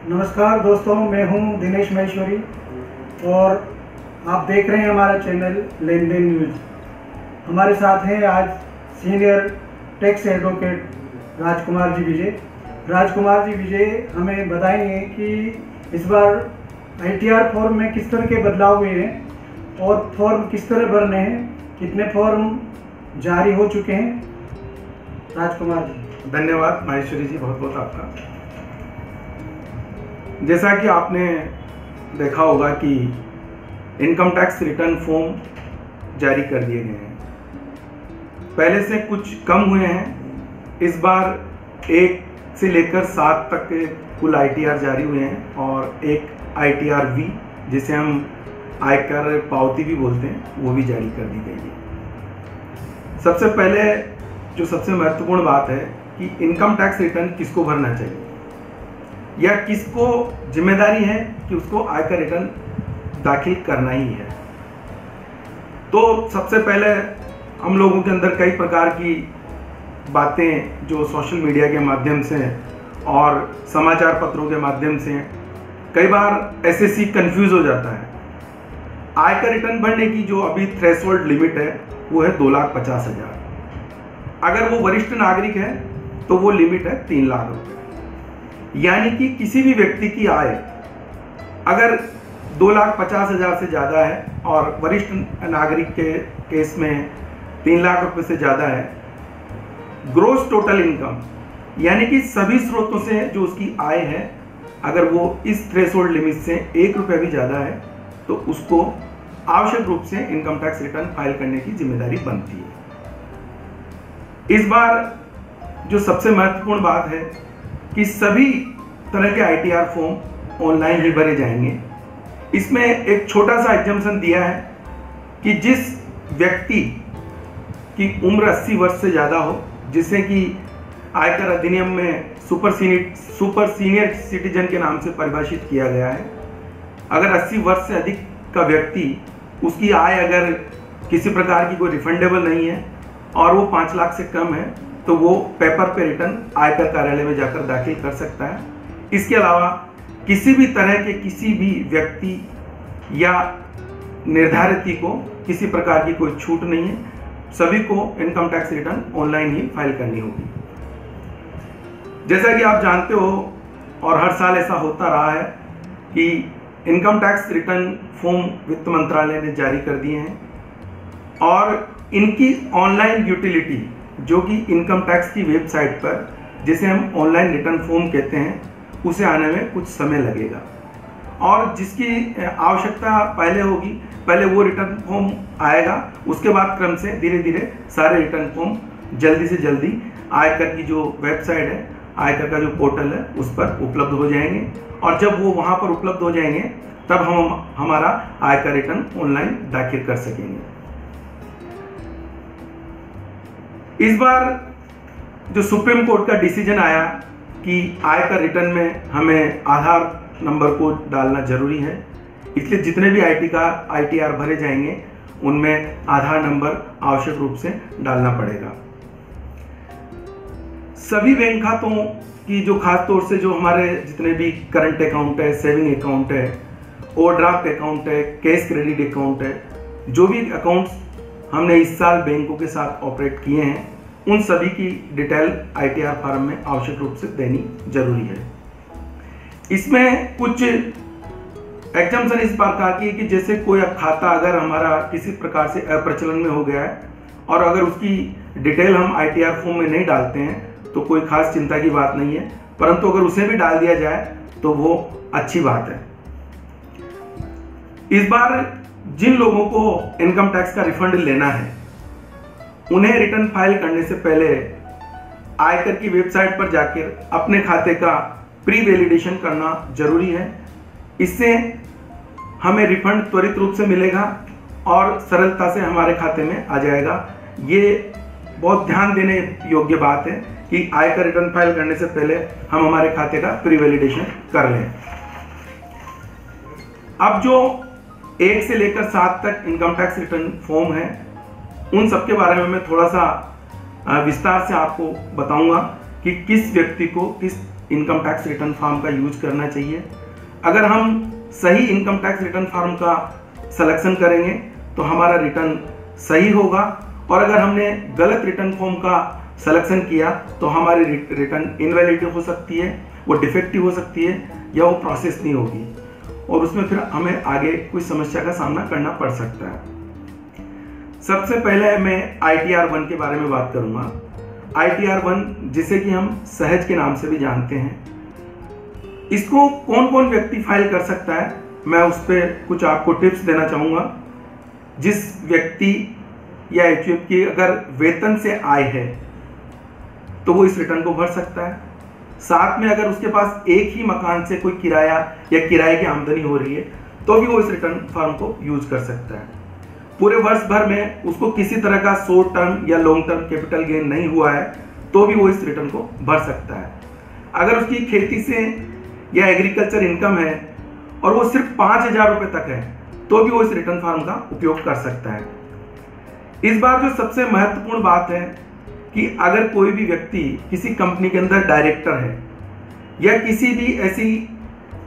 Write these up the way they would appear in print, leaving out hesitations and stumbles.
नमस्कार दोस्तों, मैं हूं दिनेश महेश्वरी और आप देख रहे हैं हमारा चैनल लेन देन न्यूज़। हमारे साथ हैं आज senior tax advocate Rajkumar ji विजय हमें बताएंगे कि इस बार ITR फॉर्म में किस तरह के बदलाव हुए हैं और फॉर्म किस तरह भरने हैं, कितने फॉर्म जारी हो चुके हैं। राजकुमार जी। धन्यवाद माहेश्वरी जी, बहुत बहुत आपका। जैसा कि आपने देखा होगा कि इनकम टैक्स रिटर्न फॉर्म जारी कर दिए गए हैं। पहले से कुछ कम हुए हैं। इस बार 1 से लेकर 7 तक के कुल ITR जारी हुए हैं और एक ITR V, जिसे हम आयकर पावती भी बोलते हैं, वो भी जारी कर दी गई है। सबसे पहले जो सबसे महत्वपूर्ण बात है कि इनकम टैक्स रिटर्न किसको भरना चाहिए या किसको जिम्मेदारी है कि उसको आयकर रिटर्न दाखिल करना ही है। तो सबसे पहले हम लोगों के अंदर कई प्रकार की बातें जो सोशल मीडिया के माध्यम से और समाचार पत्रों के माध्यम से कई बार SSC कंफ्यूज हो जाता है। आयकर रिटर्न भरने की जो अभी थ्रेशोल्ड लिमिट है वो है 2,50,000। अगर वो वरिष्ठ नागरिक है तो वो लिमिट है 3 लाख रुपए। यानी कि किसी भी व्यक्ति की आय अगर 2,50,000 से ज़्यादा है और वरिष्ठ नागरिक के केस में 3 लाख रुपए से ज़्यादा है, ग्रोस टोटल इनकम यानी कि सभी स्रोतों से जो उसकी आय है, अगर वो इस थ्रेशोल्ड लिमिट से 1 रुपये भी ज़्यादा है तो उसको आवश्यक रूप से इनकम टैक्स रिटर्न फाइल करने की जिम्मेदारी बनती है। इस बार जो सबसे महत्वपूर्ण बात है कि सभी तरह के ITR फॉर्म ऑनलाइन ही भरे जाएंगे। इसमें एक छोटा सा एग्जम्पशन दिया है कि जिस व्यक्ति की उम्र 80 वर्ष से ज़्यादा हो, जिसे कि आयकर अधिनियम में सुपर सीनियर सिटीजन के नाम से परिभाषित किया गया है। अगर 80 वर्ष से अधिक का व्यक्ति, उसकी आय अगर किसी प्रकार की कोई रिफंडेबल नहीं है और वो 5 लाख से कम है तो वो पेपर पे रिटर्न आयकर कार्यालय में जाकर दाखिल कर सकता है। इसके अलावा किसी भी तरह के किसी भी व्यक्ति या निर्धारित को किसी प्रकार की कोई छूट नहीं है। सभी को इनकम टैक्स रिटर्न ऑनलाइन ही फाइल करनी होगी। जैसा कि आप जानते हो और हर साल ऐसा होता रहा है कि इनकम टैक्स रिटर्न फॉर्म वित्त मंत्रालय ने जारी कर दिए हैं और इनकी ऑनलाइन यूटिलिटी जो कि इनकम टैक्स की वेबसाइट पर, जिसे हम ऑनलाइन रिटर्न फॉर्म कहते हैं, उसे आने में कुछ समय लगेगा। और जिसकी आवश्यकता पहले होगी, पहले वो रिटर्न फॉर्म आएगा, उसके बाद क्रम से धीरे धीरे सारे रिटर्न फॉर्म जल्दी से जल्दी आयकर की जो वेबसाइट है, आयकर का जो पोर्टल है, उस पर उपलब्ध हो जाएंगे। और जब वो वहाँ पर उपलब्ध हो जाएंगे तब हम हमारा आयकर रिटर्न ऑनलाइन दाखिल कर सकेंगे। इस बार जो सुप्रीम कोर्ट का डिसीजन आया कि आयकर रिटर्न में हमें आधार नंबर को डालना जरूरी है, इसलिए जितने भी ITR भरे जाएंगे उनमें आधार नंबर आवश्यक रूप से डालना पड़ेगा। सभी बैंक खातों की जो खास तौर से जो हमारे जितने भी करंट अकाउंट है, सेविंग अकाउंट है, ओवरड्राफ्ट अकाउंट है, कैश क्रेडिट अकाउंट है, जो भी अकाउंट्स हमने इस साल बैंकों के साथ ऑपरेट किए हैं, उन सभी की डिटेल ITR फॉर्म में आवश्यक रूप से देनी जरूरी है। इसमें कुछ एग्जम्पशन इस प्रकार की कि जैसे कोई खाता अगर हमारा किसी प्रकार से अप्रचलन में हो गया है और अगर उसकी डिटेल हम ITR फॉर्म में नहीं डालते हैं तो कोई खास चिंता की बात नहीं है, परंतु अगर उसे भी डाल दिया जाए तो वो अच्छी बात है। इस बार जिन लोगों को इनकम टैक्स का रिफंड लेना है, उन्हें रिटर्न फाइल करने से पहले आयकर की वेबसाइट पर जाकर अपने खाते का प्री वैलिडेशन करना जरूरी है। इससे हमें रिफंड त्वरित रूप से मिलेगा और सरलता से हमारे खाते में आ जाएगा। ये बहुत ध्यान देने योग्य बात है कि आयकर रिटर्न फाइल करने से पहले हम हमारे खाते का प्री वैलिडेशन कर लें। अब जो 1 से लेकर 7 तक इनकम टैक्स रिटर्न फॉर्म है, उन सब के बारे में मैं थोड़ा सा विस्तार से आपको बताऊंगा कि किस व्यक्ति को किस इनकम टैक्स रिटर्न फॉर्म का यूज करना चाहिए। अगर हम सही इनकम टैक्स रिटर्न फॉर्म का सिलेक्शन करेंगे तो हमारा रिटर्न सही होगा, और अगर हमने गलत रिटर्न फॉर्म का सिलेक्शन किया तो हमारी रिटर्न इनवैलिड हो सकती है, वो डिफेक्टिव हो सकती है, या वो प्रोसेस नहीं होगी, और उसमें फिर हमें आगे कोई समस्या का सामना करना पड़ सकता है। सबसे पहले मैं ITR 1 के बारे में बात करूंगा। ITR 1 जिसे कि हम सहज के नाम से भी जानते हैं, इसको कौन कौन व्यक्ति फाइल कर सकता है, मैं उस पर कुछ आपको टिप्स देना चाहूँगा। जिस व्यक्ति या HUF की अगर वेतन से आय है तो वो इस रिटर्न को भर सकता है। साथ में अगर उसके पास एक ही मकान से कोई किराया या किराए की आमदनी हो रही है तो भी वो इस रिटर्न फॉर्म को यूज कर सकता है। पूरे वर्ष भर में उसको किसी तरह का शॉर्ट टर्म या लॉन्ग टर्म कैपिटल गेन नहीं हुआ है तो भी वो इस रिटर्न को भर सकता है। अगर उसकी खेती से या एग्रीकल्चर इनकम है और वो सिर्फ 5,000 रुपये तक है तो भी वो इस रिटर्न फॉर्म का उपयोग कर सकता है। इस बार जो सबसे महत्वपूर्ण बात है कि अगर कोई भी व्यक्ति किसी कंपनी के अंदर डायरेक्टर है या किसी भी ऐसी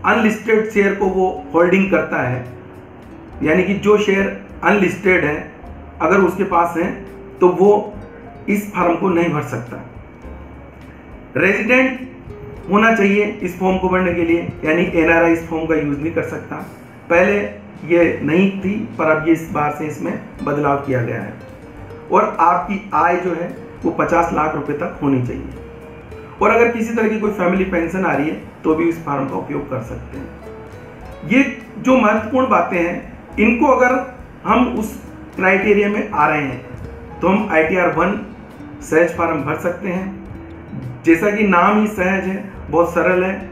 अनलिस्टेड शेयर को वो होल्डिंग करता है, यानी कि जो शेयर अनलिस्टेड है अगर उसके पास है तो वो इस फॉर्म को नहीं भर सकता। रेजिडेंट होना चाहिए इस फॉर्म को भरने के लिए, यानी NRI इस फॉर्म का यूज नहीं कर सकता। पहले ये नहीं थी पर अब ये इस बार से इसमें बदलाव किया गया है। और आपकी आय जो है वो 50 लाख रुपए तक होनी चाहिए, और अगर किसी तरह की कोई फैमिली पेंशन आ रही है तो भी इस फॉर्म का उपयोग कर सकते हैं। ये जो महत्वपूर्ण बातें हैं इनको अगर हम उस क्राइटेरिया में आ रहे हैं तो हम ITR 1 सहज फॉर्म भर सकते हैं। जैसा कि नाम ही सहज है, बहुत सरल है,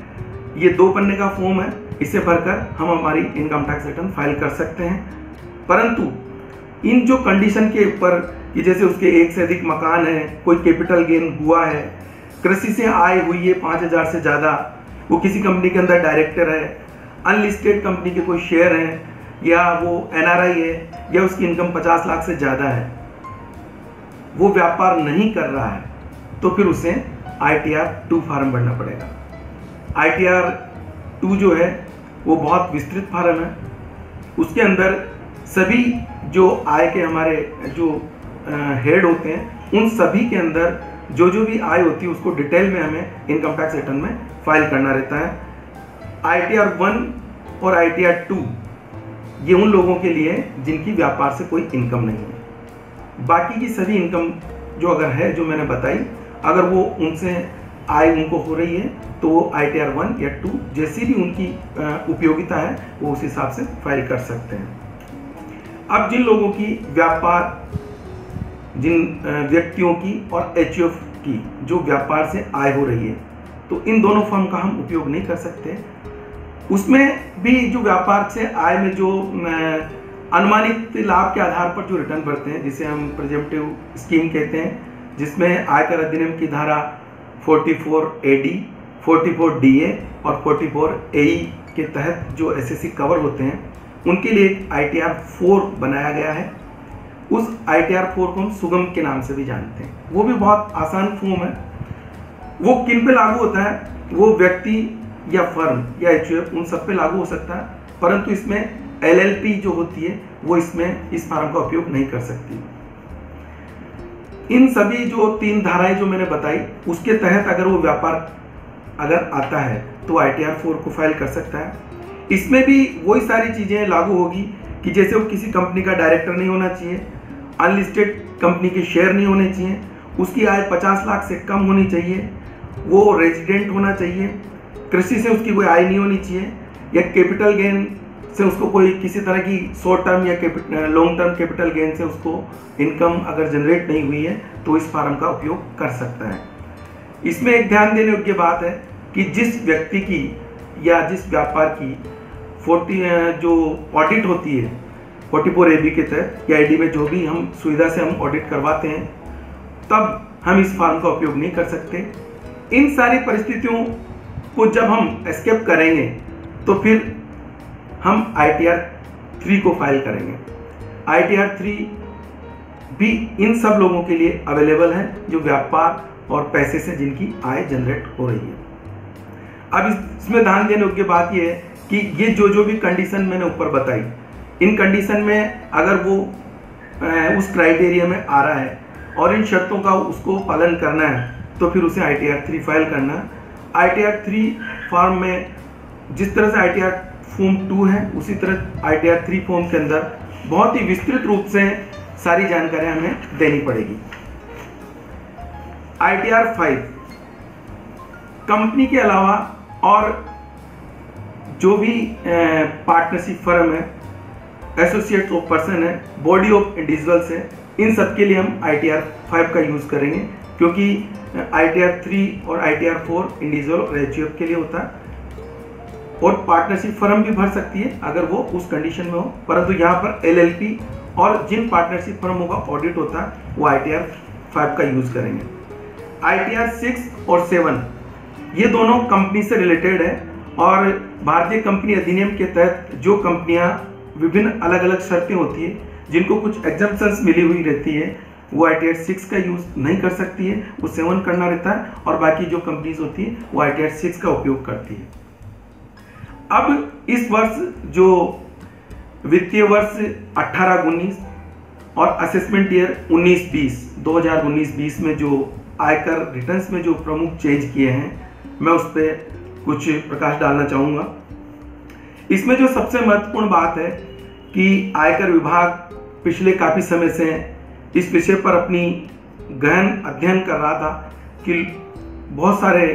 ये 2 पन्ने का फॉर्म है, इसे भरकर हम हमारी इनकम टैक्स रिटर्न फाइल कर सकते हैं। परंतु इन जो कंडीशन के ऊपर कि जैसे उसके एक से अधिक मकान है, कोई कैपिटल गेन हुआ है, कृषि से आय हुई है 5,000 से ज़्यादा, वो किसी कंपनी के अंदर डायरेक्टर है, अनलिस्टेड कंपनी के कोई शेयर हैं, या वो NRI है, या उसकी इनकम 50 लाख से ज़्यादा है, वो व्यापार नहीं कर रहा है तो फिर उसे ITR 2 फॉर्म भरना पड़ेगा। ITR 2 जो है वो बहुत विस्तृत फॉर्म है। उसके अंदर सभी जो आय के हमारे जो हेड होते हैं उन सभी के अंदर जो भी आय होती है उसको डिटेल में हमें इनकम टैक्स रिटर्न में फाइल करना रहता है। ITR 1 और ITR 2 ये उन लोगों के लिए जिनकी व्यापार से कोई इनकम नहीं है। बाकी की सभी इनकम जो अगर है जो मैंने बताई, अगर वो उनसे आय उनको हो रही है तो वो ITR 1 या 2 जैसी भी उनकी उपयोगिता है वो उस हिसाब से फाइल कर सकते हैं। अब जिन लोगों की व्यापार, जिन व्यक्तियों की और HUF की जो व्यापार से आय हो रही है तो इन दोनों फॉर्म का हम उपयोग नहीं कर सकते। उसमें भी जो व्यापार से आय में जो अनुमानित लाभ के आधार पर जो रिटर्न भरते हैं जिसे हम प्रिजम्पटिव स्कीम कहते हैं, जिसमें आयकर अधिनियम की धारा 44AD, 44DA और 44AE के तहत जो SSC कवर होते हैं उनके लिए एक ITR 4 बनाया गया है। उस ITR 4 को हम सुगम के नाम से भी जानते हैं। वो भी बहुत आसान फॉर्म है। वो किन पे लागू होता है? वो व्यक्ति या फर्म या HUF उन सब पे लागू हो सकता है, परंतु इसमें LLP जो होती है वो इसमें इस फॉर्म का उपयोग नहीं कर सकती। इन सभी जो 3 धाराएं जो मैंने बताई उसके तहत अगर वो व्यापार अगर आता है तो ITR 4 को फाइल कर सकता है। इसमें भी वही सारी चीज़ें लागू होगी कि जैसे वो किसी कंपनी का डायरेक्टर नहीं होना चाहिए, अनलिस्टेड कंपनी के शेयर नहीं होने चाहिए, उसकी आय 50 लाख से कम होनी चाहिए, वो रेजिडेंट होना चाहिए, कृषि से उसकी कोई आय नहीं होनी चाहिए, या कैपिटल गेन से उसको कोई किसी तरह की शॉर्ट टर्म या लॉन्ग टर्म कैपिटल गेन से उसको इनकम अगर जनरेट नहीं हुई है तो इस फॉर्म का उपयोग कर सकता है। इसमें एक ध्यान देने योग्य बात है कि जिस व्यक्ति की या जिस व्यापार की 40 जो ऑडिट होती है 44AB के तहत या AD में जो भी हम सुविधा से हम ऑडिट करवाते हैं तब हम इस फॉर्म का उपयोग नहीं कर सकते। इन सारी परिस्थितियों को जब हम एस्केप करेंगे तो फिर हम ITR 3 को फाइल करेंगे। ITR 3 भी इन सब लोगों के लिए अवेलेबल है जो व्यापार और पैसे से जिनकी आय जनरेट हो रही है। अब इसमें ध्यान देने योग्य बात यह है कि ये जो भी कंडीशन मैंने ऊपर बताई, इन कंडीशन में अगर वो उस क्राइटेरिया में आ रहा है और इन शर्तों का उसको पालन करना है तो फिर उसे ITR 3 फाइल करना है। ITR 3 फॉर्म में जिस तरह से ITR फॉर्म 2 है उसी तरह ITR 3 फॉर्म के अंदर बहुत ही विस्तृत रूप से सारी जानकारियां हमें देनी पड़ेगी। ITR 5 कंपनी के अलावा और जो भी पार्टनरशिप फर्म है, एसोसिएट्स ऑफ पर्सन है, बॉडी ऑफ इंडिविजुअल्स है, इन सब के लिए हम ITR 5 का यूज़ करेंगे, क्योंकि ITR 3 और ITR 4 इंडिविजुअल और HUF के लिए होता है और पार्टनरशिप फर्म भी भर सकती है अगर वो उस कंडीशन में हो, परंतु यहाँ पर LLP और जिन पार्टनरशिप फर्मों का ऑडिट होता है वो ITR 5 का यूज़ करेंगे। ITR 6 और 7 ये दोनों कंपनी से रिलेटेड है और भारतीय कंपनी अधिनियम के तहत जो कंपनियां विभिन्न अलग अलग शर्तें होती है जिनको कुछ एग्जम्पशंस मिली हुई रहती है वो ITR 6 का यूज़ नहीं कर सकती है, वो 7 करना रहता है और बाकी जो कंपनीज होती है वो ITR 6 का उपयोग करती है। अब इस वर्ष जो वित्तीय वर्ष 18-19 और असेसमेंट ईयर 19-20 2019-20 में जो आयकर रिटर्न्स में जो प्रमुख चेंज किए हैं मैं उस पर कुछ प्रकाश डालना चाहूँगा। इसमें जो सबसे महत्वपूर्ण बात है कि आयकर विभाग पिछले काफ़ी समय से इस विषय पर अपनी गहन अध्ययन कर रहा था कि बहुत सारे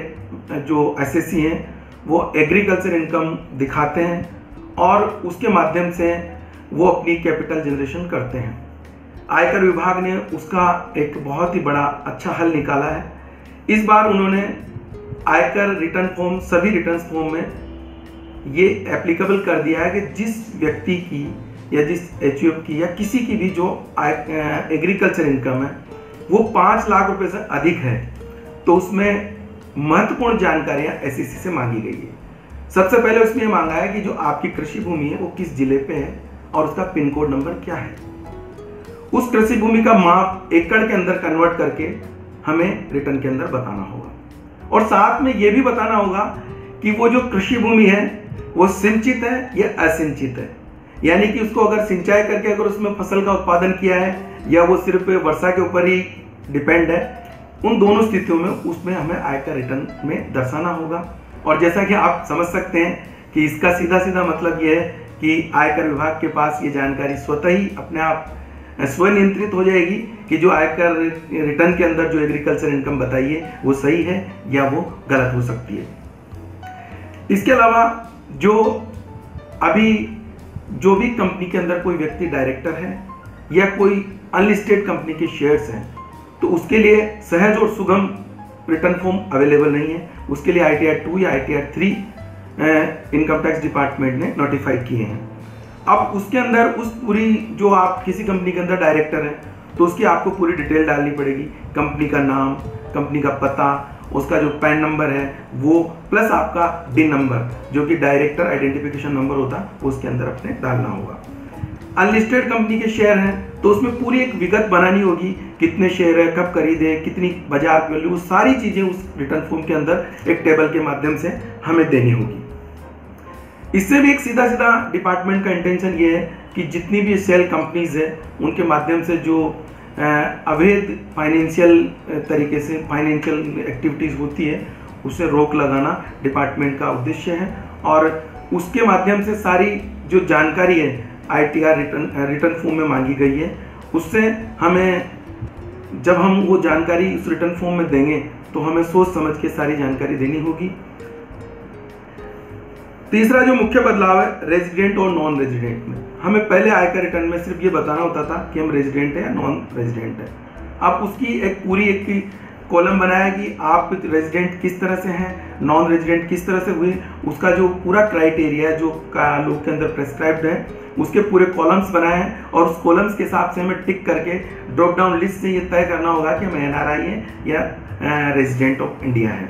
जो एसएससी हैं वो एग्रीकल्चर इनकम दिखाते हैं और उसके माध्यम से वो अपनी कैपिटल जनरेशन करते हैं। आयकर विभाग ने उसका एक बहुत ही बड़ा अच्छा हल निकाला है। इस बार उन्होंने आयकर रिटर्न फॉर्म सभी रिटर्न फॉर्म में ये एप्लीकेबल कर दिया है कि जिस व्यक्ति की या जिस HUF की या किसी की भी जो एग्रीकल्चर इनकम है वो 5 लाख रुपए से अधिक है तो उसमें महत्वपूर्ण जानकारियां SEC से मांगी गई है। सबसे पहले उसमें मांगा है कि जो आपकी कृषि भूमि है वो किस जिले पे है और उसका पिन कोड नंबर क्या है। उस कृषि भूमि का माप एकड़ के अंदर कन्वर्ट करके हमें रिटर्न के अंदर बताना होगा और साथ में ये भी बताना होगा कि वो जो कृषि भूमि है वो सिंचित है या असिंचित है, यानी कि उसको अगर सिंचाई करके अगर उसमें फसल का उत्पादन किया है या वो सिर्फ वर्षा के ऊपर ही डिपेंड है, उन दोनों स्थितियों में उसमें हमें आयकर रिटर्न में दर्शाना होगा। और जैसा कि आप समझ सकते हैं कि इसका सीधा सीधा मतलब ये है कि आयकर विभाग के पास ये जानकारी स्वतः ही अपने आप स्वनियंत्रित हो जाएगी कि जो आयकर रिटर्न के अंदर जो एग्रीकल्चर इनकम बताई है वो सही है या वो गलत हो सकती है। इसके अलावा जो भी कंपनी के अंदर कोई व्यक्ति डायरेक्टर है या कोई अनलिस्टेड कंपनी के शेयर्स हैं तो उसके लिए सहज और सुगम रिटर्न फॉर्म अवेलेबल नहीं है। उसके लिए ITR 2 या ITR 3 इनकम टैक्स डिपार्टमेंट ने नोटिफाई किए हैं। अब उसके अंदर उस पूरी जो आप किसी कंपनी के अंदर डायरेक्टर हैं तो उसकी आपको पूरी डिटेल डालनी पड़ेगी, कंपनी का नाम, कंपनी का पता, उसका जो पैन नंबर है वो, प्लस आपका DIN नंबर जो कि डायरेक्टर आइडेंटिफिकेशन नंबर होता है वो उसके अंदर अपने डालना होगा। अनलिस्टेड कंपनी के शेयर हैं तो उसमें पूरी एक विगत बनानी होगी, कितने शेयर है, कब खरीदे, कितनी बाजार वैल्यू, वो सारी चीज़ें उस रिटर्न फॉर्म के अंदर एक टेबल के माध्यम से हमें देनी होगी। इससे भी एक सीधा सीधा डिपार्टमेंट का इंटेंशन ये है कि जितनी भी सेल कंपनीज है उनके माध्यम से जो अवैध फाइनेंशियल तरीके से फाइनेंशियल एक्टिविटीज़ होती है उसे रोक लगाना डिपार्टमेंट का उद्देश्य है और उसके माध्यम से सारी जो जानकारी है ITR रिटर्न फॉर्म में मांगी गई है उससे हमें, जब हम वो जानकारी उस रिटर्न फॉर्म में देंगे तो हमें सोच समझ के सारी जानकारी देनी होगी। तीसरा जो मुख्य बदलाव है रेजिडेंट और नॉन रेजिडेंट में, हमें पहले आयकर रिटर्न में सिर्फ ये बताना होता था कि हम रेजिडेंट है या नॉन रेजिडेंट है। अब उसकी एक पूरी एक कॉलम बनाया कि आप रेजिडेंट किस तरह से हैं, नॉन रेजिडेंट किस तरह से हुए, उसका जो पूरा क्राइटेरिया है जो लोग के अंदर प्रेस्क्राइब्ड है उसके पूरे कॉलम्स बनाए हैं और उस कॉलम्स के हिसाब से हमें टिक करके ड्रॉप डाउन लिस्ट से ये तय करना होगा कि हम NRI है या रेजिडेंट ऑफ इंडिया है।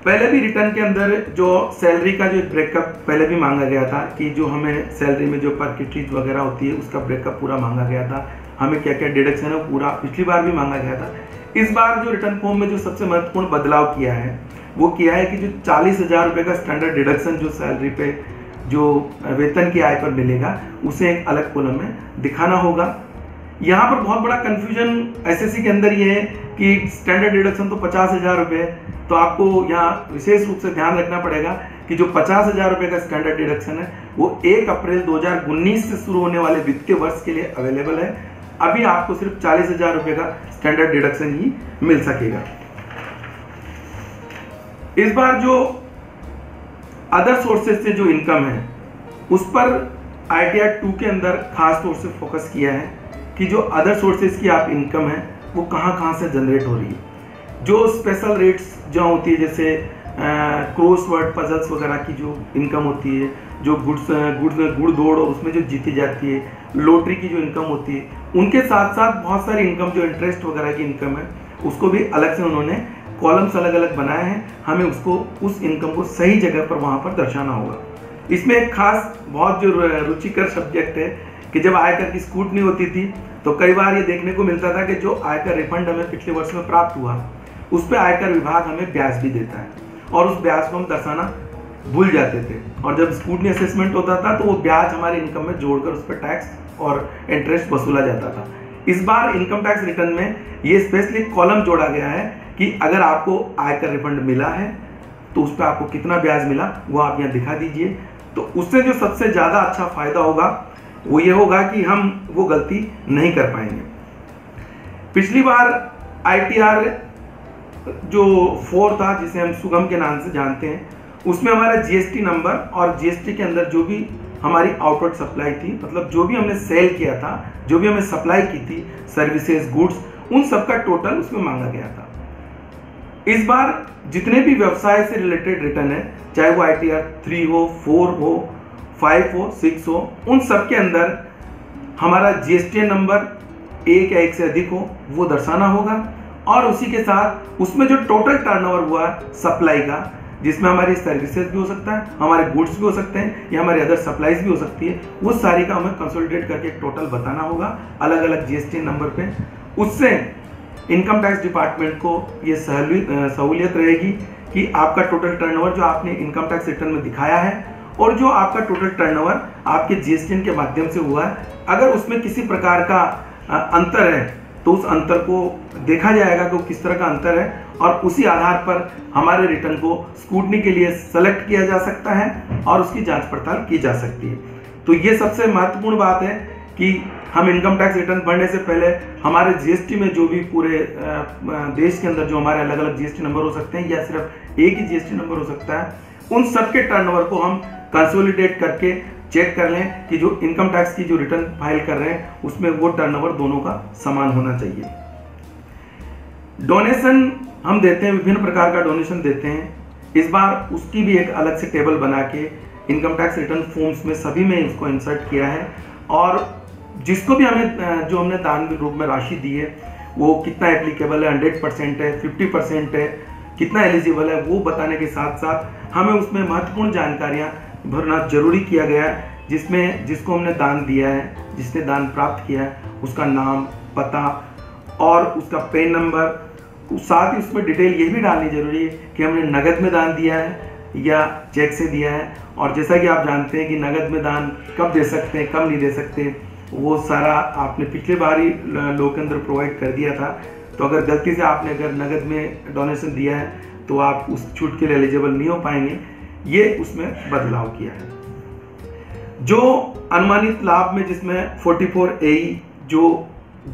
पहले भी रिटर्न के अंदर जो सैलरी का जो एक ब्रेकअप पहले भी मांगा गया था कि जो हमें सैलरी में जो परकिटीज वगैरह होती है उसका ब्रेकअप पूरा मांगा गया था, हमें क्या क्या डिडक्शन है पूरा पिछली बार भी मांगा गया था। इस बार जो रिटर्न फॉर्म में जो सबसे महत्वपूर्ण बदलाव किया है वो किया है कि जो 40,000 रुपये का स्टैंडर्ड डिडक्शन जो सैलरी पे जो वेतन की आय पर मिलेगा उसे एक अलग कॉलम में दिखाना होगा। यहाँ पर बहुत बड़ा कंफ्यूजन एसएससी के अंदर ये है कि स्टैंडर्ड डिडक्शन तो 50,000 रुपये है, तो आपको यहाँ विशेष रूप से ध्यान रखना पड़ेगा कि जो 50,000 रुपये का स्टैंडर्ड डिडक्शन है वो 1 अप्रैल 2019 से शुरू होने वाले वित्तीय वर्ष के लिए अवेलेबल है। अभी आपको सिर्फ 40,000 रुपये का स्टैंडर्ड डिडक्शन ही मिल सकेगा। इस बार जो अदर सोर्सेज से जो इनकम है उस पर ITR 2 के अंदर खास तौर से फोकस किया है कि जो अदर सोर्सेज की आप इनकम है वो कहाँ से जनरेट हो रही है। जो स्पेशल रेट्स जो होती है जैसे क्रॉसवर्ड पजल्स वगैरह की जो इनकम होती है, जो गुड़ दौड़ और उसमें जो जीती जाती है, लॉटरी की जो इनकम होती है, उनके साथ साथ बहुत सारी इनकम जो इंटरेस्ट वगैरह की इनकम है उसको भी अलग से उन्होंने कॉलम्स अलग अलग बनाए हैं। हमें उसको उस इनकम को सही जगह पर वहाँ पर दर्शाना होगा। इसमें एक खास बहुत जो रुचिकर सब्जेक्ट है कि जब आयकर की स्क्रूटनी होती थी तो कई बार ये देखने को मिलता था कि जो आयकर रिफंड हमें पिछले वर्ष में प्राप्त हुआ उस पर आयकर विभाग हमें ब्याज भी देता है और उस ब्याज को हम दर्शाना भूल जाते थे, और जब स्क्रूटनी असेसमेंट होता था तो वो ब्याज हमारे इनकम में जोड़कर उस पर टैक्स और इंटरेस्ट वसूला जाता था। इस बार इनकम टैक्स रिटर्न में ये स्पेशली कॉलम जोड़ा गया है कि अगर आपको आयकर रिफंड मिला है तो उस पर आपको कितना ब्याज मिला वो आप यहाँ दिखा दीजिए। तो उससे जो सबसे ज़्यादा अच्छा फायदा होगा वो ये होगा कि हम वो गलती नहीं कर पाएंगे। पिछली बार ITR जो 4 था जिसे हम सुगम के नाम से जानते हैं उसमें हमारा GST नंबर और GST के अंदर जो भी हमारी आउटवर्ड सप्लाई थी, मतलब जो भी हमने सेल किया था, जो भी हमें सप्लाई की थी सर्विसेज गुड्स, उन सब का टोटल उसमें मांगा गया था। इस बार जितने भी व्यवसाय से रिलेटेड रिटर्न है, चाहे वो ITR 3 हो, 4 हो, 5 हो, 6 हो, उन सब के अंदर हमारा GST नंबर 1 या 1 से अधिक हो वो दर्शाना होगा, और उसी के साथ उसमें जो टोटल टर्नओवर हुआ सप्लाई का, जिसमें हमारी सर्विसेज भी हो सकता है, हमारे गुड्स भी हो सकते हैं या हमारी अदर सप्लाईज भी हो सकती है, वो सारी का हमें कंसोलिडेट करके एक टोटल बताना होगा अलग अलग GST नंबर पे। उससे इनकम टैक्स डिपार्टमेंट को ये सहूलियत रहेगी कि आपका टोटल टर्नओवर जो आपने इनकम टैक्स रिटर्न में दिखाया है और जो आपका टोटल टर्नओवर आपके GST के माध्यम से हुआ है, अगर उसमें किसी प्रकार का अंतर है तो उस अंतर को देखा जाएगा कि वो किस तरह का अंतर है, और उसी आधार पर हमारे रिटर्न को स्क्रूटनी के लिए सेलेक्ट किया जा सकता है और उसकी जांच पड़ताल की जा सकती है। तो ये सबसे महत्वपूर्ण बात है कि हम इनकम टैक्स रिटर्न भरने से पहले हमारे GST में जो भी पूरे देश के अंदर जो हमारे अलग अलग GST नंबर हो सकते हैं या सिर्फ एक ही GST नंबर हो सकता है, उन सबके टर्नओवर को हम कंसोलिडेट करके चेक कर लें कि जो इनकम टैक्स की जो रिटर्न फाइल कर रहे हैं उसमें वो टर्नओवर दोनों का समान होना चाहिए। डोनेशन हम देते हैं, विभिन्न प्रकार का डोनेशन देते हैं। इस बार उसकी भी एक अलग से टेबल बना के इनकम टैक्स रिटर्न फॉर्म्स में सभी में इसको इंसर्ट किया है, और जिसको भी हमें जो हमने दान के रूप में राशि दी है वो कितना एप्लीकेबल है, 100% है, 50% है, कितना एलिजिबल है, वो बताने के साथ साथ हमें उसमें महत्वपूर्ण जानकारियाँ भरना जरूरी किया गया है, जिसमें जिसको हमने दान दिया है, जिसने दान प्राप्त किया है, उसका नाम, पता और उसका पैन नंबर। साथ ही उसमें डिटेल ये भी डालनी जरूरी है कि हमने नगद में दान दिया है या चेक से दिया है, और जैसा कि आप जानते हैं कि नगद में दान कब दे सकते हैं, कब नहीं दे सकते, वो सारा आपने पिछले बार ही लोगों के अंदर प्रोवाइड कर दिया था। तो अगर गलती से आपने अगर नगद में डोनेशन दिया है तो आप उस छूट के लिए एलिजिबल नहीं हो पाएंगे, ये उसमें बदलाव किया है। जो अनुमानित लाभ में जिसमें 44 AE जो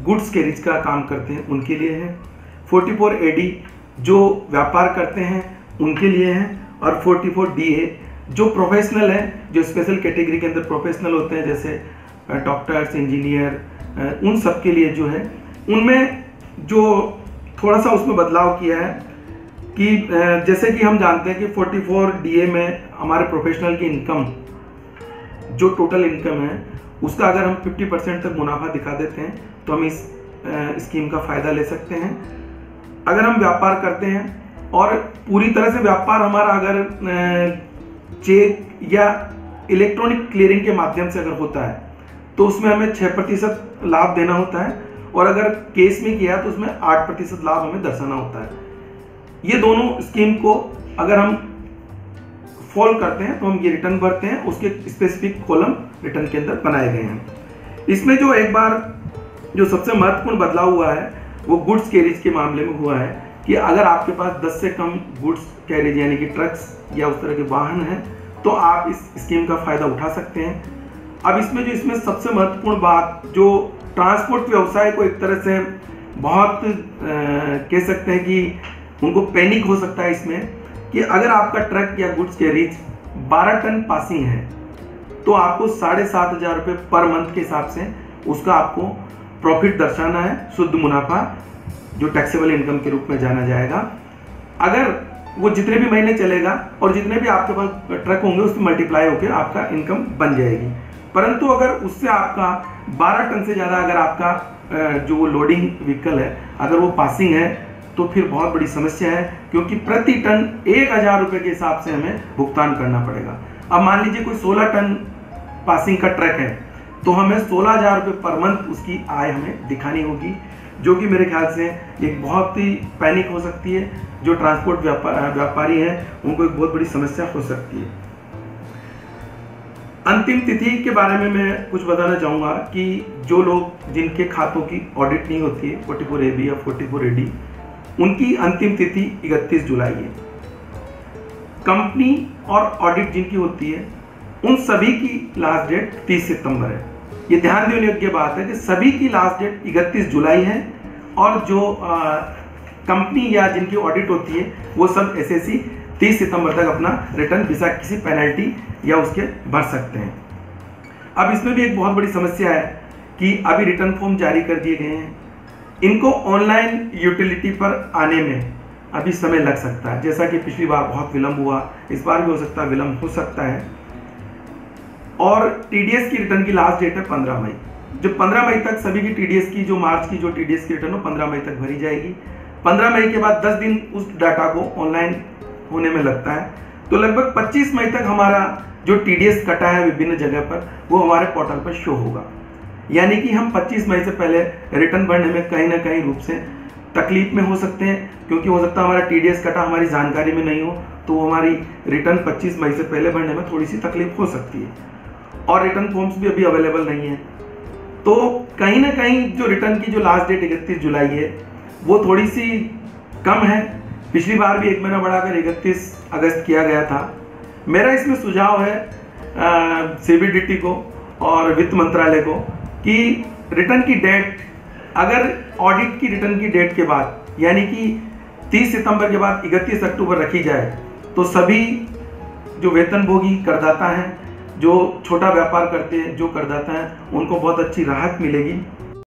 गुड्स कैरिज का काम करते हैं उनके लिए है, 44 AD जो व्यापार करते हैं उनके लिए है, और 44 DA जो प्रोफेशनल है, जो स्पेशल कैटेगरी के अंदर प्रोफेशनल होते हैं जैसे डॉक्टर्स, इंजीनियर, उन सब के लिए जो है। उनमें जो थोड़ा सा उसमें बदलाव किया है कि जैसे कि हम जानते हैं कि 44 DA में हमारे प्रोफेशनल की इनकम जो टोटल इनकम है उसका अगर हम 50% तक मुनाफा दिखा देते हैं तो हम इस स्कीम का फ़ायदा ले सकते हैं। अगर हम व्यापार करते हैं और पूरी तरह से व्यापार हमारा अगर चेक या इलेक्ट्रॉनिक क्लियरिंग के माध्यम से अगर होता है तो उसमें हमें 6% लाभ देना होता है, और अगर केस में किया तो उसमें 8% लाभ हमें दर्शाना होता है। ये दोनों स्कीम को अगर हम फॉल करते हैं तो हम ये रिटर्न भरते हैं, उसके स्पेसिफिक कॉलम रिटर्न के अंदर बनाए गए हैं। इसमें जो एक बार जो सबसे महत्वपूर्ण बदलाव हुआ है वो गुड्स कैरेज के मामले में हुआ है कि अगर आपके पास 10 से कम गुड्स कैरेज यानी कि ट्रक्स या उस तरह के वाहन हैं तो आप इस स्कीम का फ़ायदा उठा सकते हैं। अब इसमें सबसे महत्वपूर्ण बात, जो ट्रांसपोर्ट व्यवसाय को एक तरह से बहुत कह सकते हैं कि उनको पैनिक हो सकता है इसमें, कि अगर आपका ट्रक या गुड्स कैरेज 12 टन पासिंग है तो आपको 7,500 रुपये पर मंथ के हिसाब से उसका आपको प्रॉफिट दर्शाना है, शुद्ध मुनाफा जो टैक्सेबल इनकम के रूप में जाना जाएगा। अगर वो जितने भी महीने चलेगा और जितने भी आपके पास ट्रक होंगे उसमें मल्टीप्लाई होकर आपका इनकम बन जाएगी। परंतु अगर उससे आपका 12 टन से ज़्यादा अगर आपका जो लोडिंग व्हीकल है अगर वो पासिंग है तो फिर बहुत बड़ी समस्या है, क्योंकि प्रति टन 1,000 रुपये के हिसाब से हमें भुगतान करना पड़ेगा। अब मान लीजिए कोई 16 टन पासिंग का ट्रक है तो हमें 16,000 रुपये पर मंथ उसकी आय हमें दिखानी होगी, जो कि मेरे ख्याल से एक बहुत ही पैनिक हो सकती है। जो ट्रांसपोर्ट व्यापारी हैं उनको एक बहुत बड़ी समस्या हो सकती है। अंतिम तिथि के बारे में मैं कुछ बताना चाहूँगा कि जो लोग जिनके खातों की ऑडिट नहीं होती है 44AB या 44AD, उनकी अंतिम तिथि 31 जुलाई है। कंपनी और ऑडिट जिनकी होती है उन सभी की लास्ट डेट 30 सितंबर है। ये ध्यान देने योग्य बात है कि सभी की लास्ट डेट 31 जुलाई है और जो कंपनी या जिनकी ऑडिट होती है वो सब SSC 30 सितंबर तक अपना रिटर्न बिना किसी पेनल्टी या उसके भर सकते हैं। अब इसमें भी एक बहुत बड़ी समस्या है कि अभी रिटर्न फॉर्म जारी कर दिए गए हैं, इनको ऑनलाइन यूटिलिटी पर आने में अभी समय लग सकता है। जैसा कि पिछली बार बहुत विलंब हुआ, इस बार भी हो सकता है विलंब हो सकता है। और TDS की रिटर्न की लास्ट डेट है 15 मई। जो 15 मई तक सभी की TDS की जो मार्च की जो TDS की रिटर्न हो 15 मई तक भरी जाएगी। 15 मई के बाद 10 दिन उस डाटा को ऑनलाइन होने में लगता है, तो लगभग 25 मई तक हमारा जो TDS कटा है विभिन्न जगह पर वो हमारे पोर्टल पर शो होगा। यानी कि हम 25 मई से पहले रिटर्न भरने में कहीं ना कहीं रूप से तकलीफ में हो सकते हैं, क्योंकि हो सकता है हमारा TDS कटा हमारी जानकारी में नहीं हो तो हमारी रिटर्न 25 मई से पहले भरने में थोड़ी सी तकलीफ हो सकती है। और रिटर्न फॉर्म्स भी अभी अवेलेबल नहीं है, तो कहीं ना कहीं जो रिटर्न की जो लास्ट डेट 31 जुलाई है वो थोड़ी सी कम है। पिछली बार भी 1 महीना बढ़ाकर 31 अगस्त किया गया था। मेरा इसमें सुझाव है CBDT को और वित्त मंत्रालय को कि रिटर्न की डेट अगर ऑडिट की रिटर्न की डेट के बाद यानी कि 30 सितंबर के बाद 31 अक्टूबर रखी जाए तो सभी जो वेतनभोगी करदाता हैं, जो छोटा व्यापार करते हैं, जो करदाता हैं, उनको बहुत अच्छी राहत मिलेगी।